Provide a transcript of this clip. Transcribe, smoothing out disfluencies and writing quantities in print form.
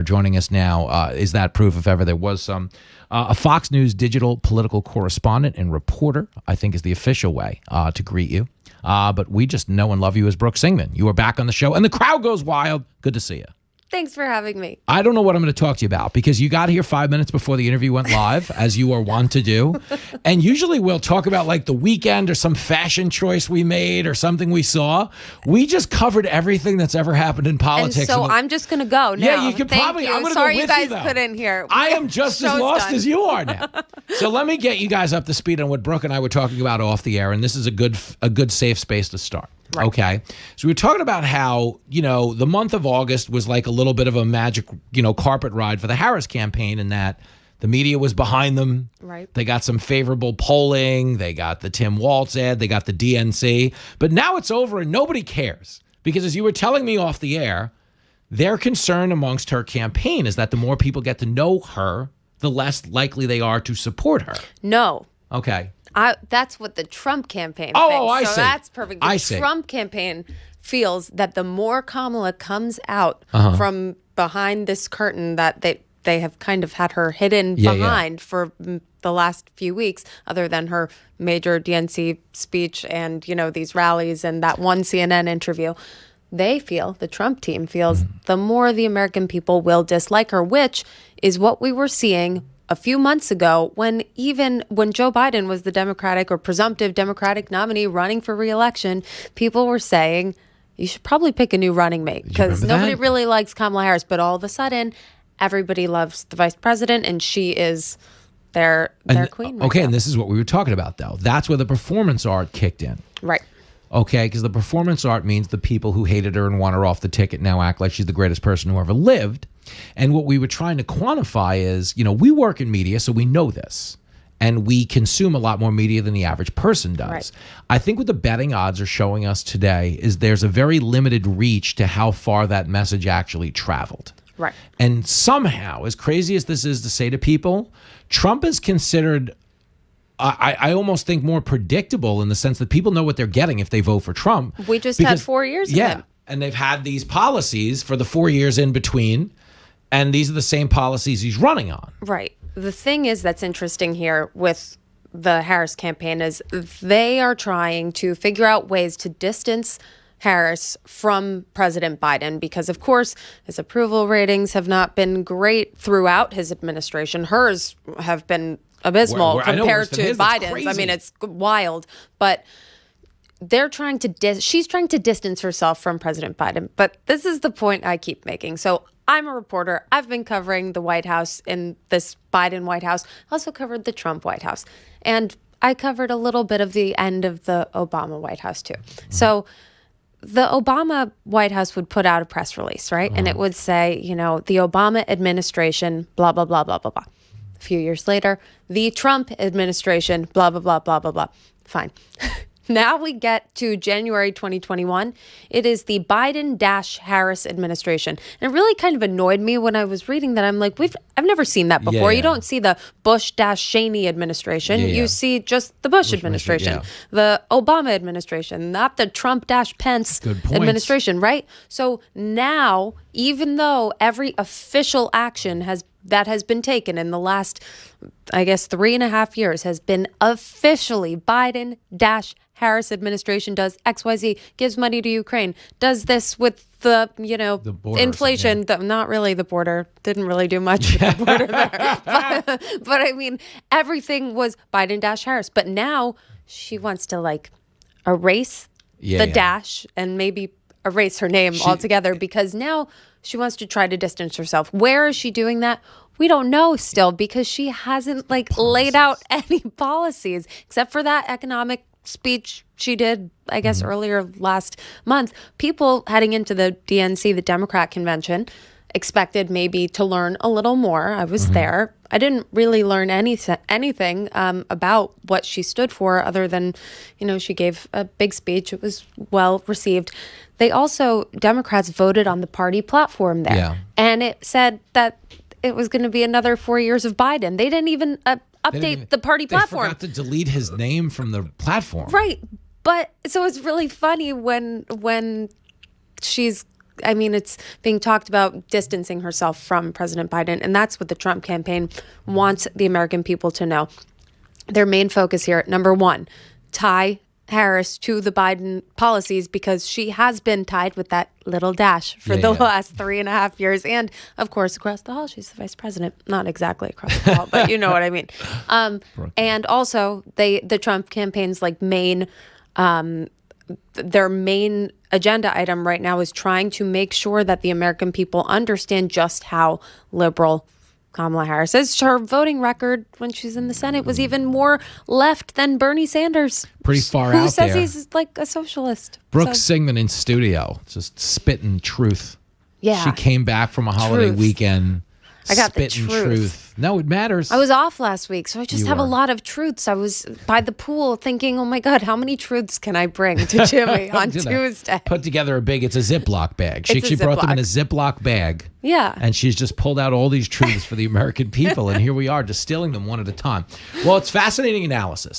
Joining us now is that proof, if ever there was some. A Fox News digital political correspondent and reporter, I think is the official way to greet you. But we just know and love you as Brooke Singman. You are back on the show, and the crowd goes wild. Good to see you. Thanks for having me. I don't know what I'm going to talk to you about because you got here 5 minutes before the interview went live, as you are wont to do. And usually we'll talk about like the weekend or some fashion choice we made or something we saw. We just covered everything that's ever happened in politics. And so I'm just going to go now. Yeah, you can probably. You. I'm going to Sorry go with you guys though. couldn't hear. I am just as lost done. as you are now. So let me get you guys up to speed on what Brooke and I were talking about off the air, and this is a good safe space to start. Right. Okay. So we were talking about how, the month of August was like a little bit of a magic, carpet ride for the Harris campaign in that the media was behind them. Right. They got some favorable polling. They got the Tim Walz ad. They got the DNC. But now it's over and nobody cares because as you were telling me off the air, their concern amongst her campaign is that the more people get to know her, the less likely they are to support her. No. Okay. That's what the Trump campaign thinks. I see. So that's perfect. The Trump campaign feels that the more Kamala comes out from behind this curtain that they have kind of had her hidden behind for the last few weeks, other than her major DNC speech and, these rallies and that one CNN interview, the Trump team feels the more the American people will dislike her, which is what we were seeing a few months ago when Joe Biden was the Democratic or presumptive Democratic nominee running for re-election, people were saying, you should probably pick a new running mate because nobody really likes Kamala Harris. But all of a sudden, everybody loves the vice president and she is their queen. Right now. And this is what we were talking about, though. That's where the performance art kicked in. Right. Okay, because the performance art means the people who hated her and want her off the ticket now act like she's the greatest person who ever lived. And what we were trying to quantify is, we work in media, so we know this. And we consume a lot more media than the average person does. Right. I think what the betting odds are showing us today is there's a very limited reach to how far that message actually traveled. Right. And somehow, as crazy as this is to say to people, Trump is considered... I almost think more predictable in the sense that people know what they're getting if they vote for Trump. We just had 4 years of him. And they've had these policies for the 4 years in between, and these are the same policies he's running on. Right. The thing is that's interesting here with the Harris campaign is they are trying to figure out ways to distance Harris from President Biden because, of course, his approval ratings have not been great throughout his administration. Hers have been abysmal compared to Biden's. I mean, it's wild, but they're trying to she's trying to distance herself from President Biden. But this is the point I keep making. So I'm a reporter. I've been covering the White House in this Biden White House. I also covered the Trump White House. And I covered a little bit of the end of the Obama White House too. So the Obama White House would put out a press release, right? And it would say, the Obama administration, blah, blah, blah, blah, blah, blah. A few years later, the Trump administration, blah, blah, blah, blah, blah, blah. Fine. Now we get to January 2021. It is the Biden-Harris administration. And it really kind of annoyed me when I was reading that. I'm like, I've never seen that before. You don't see the Bush-Cheney administration. You see just the Bush administration, the Obama administration, not the Trump-Pence administration, right? So now, even though every official action that has been taken in the last, I guess, 3.5 years has been officially Biden-Harris administration does XYZ, gives money to Ukraine, does this with the border, inflation, not really the border, didn't really do much with the border there. But I mean, everything was Biden-Harris. But now she wants to erase the dash and maybe erase her name altogether because now she wants to try to distance herself. Where is she doing that? We don't know still because she hasn't laid out any policies except for that economic speech she did, I guess, earlier last month. People heading into the DNC, the Democrat convention, expected maybe to learn a little more. I was there. I didn't really learn anything about what she stood for other than, she gave a big speech. It was well received. Democrats voted on the party platform there. Yeah. And it said that it was going to be another 4 years of Biden. They didn't even update the party platform. They forgot to delete his name from the platform. Right. But so it's really funny when she's I mean, it's being talked about distancing herself from President Biden. And that's what the Trump campaign wants the American people to know. Their main focus here, number one, tie Harris to the Biden policies because she has been tied with that little dash for the last 3.5 years. And of course, across the hall, she's the vice president. Not exactly across the hall, but you know what I mean. And also the Trump campaign's like their main agenda item right now is trying to make sure that the American people understand just how liberal Kamala Harris is. Her voting record when she's in the Senate was even more left than Bernie Sanders. Pretty far out there. Who says there. He's like a socialist. Brooke Singman in studio, just spitting truth. Yeah. She came back from a holiday weekend. I got the spitting truth. No, it matters. I was off last week, so I just have were. a lot of truths. I was by the pool thinking, oh my God, how many truths can I bring to Jimmy on Tuesday? Put together it's a Ziploc bag. She It's a brought them in a Ziploc. Ziploc bag. Yeah. And she's just pulled out all these truths for the American people. And here we are distilling them one at a time. Well, it's fascinating analysis.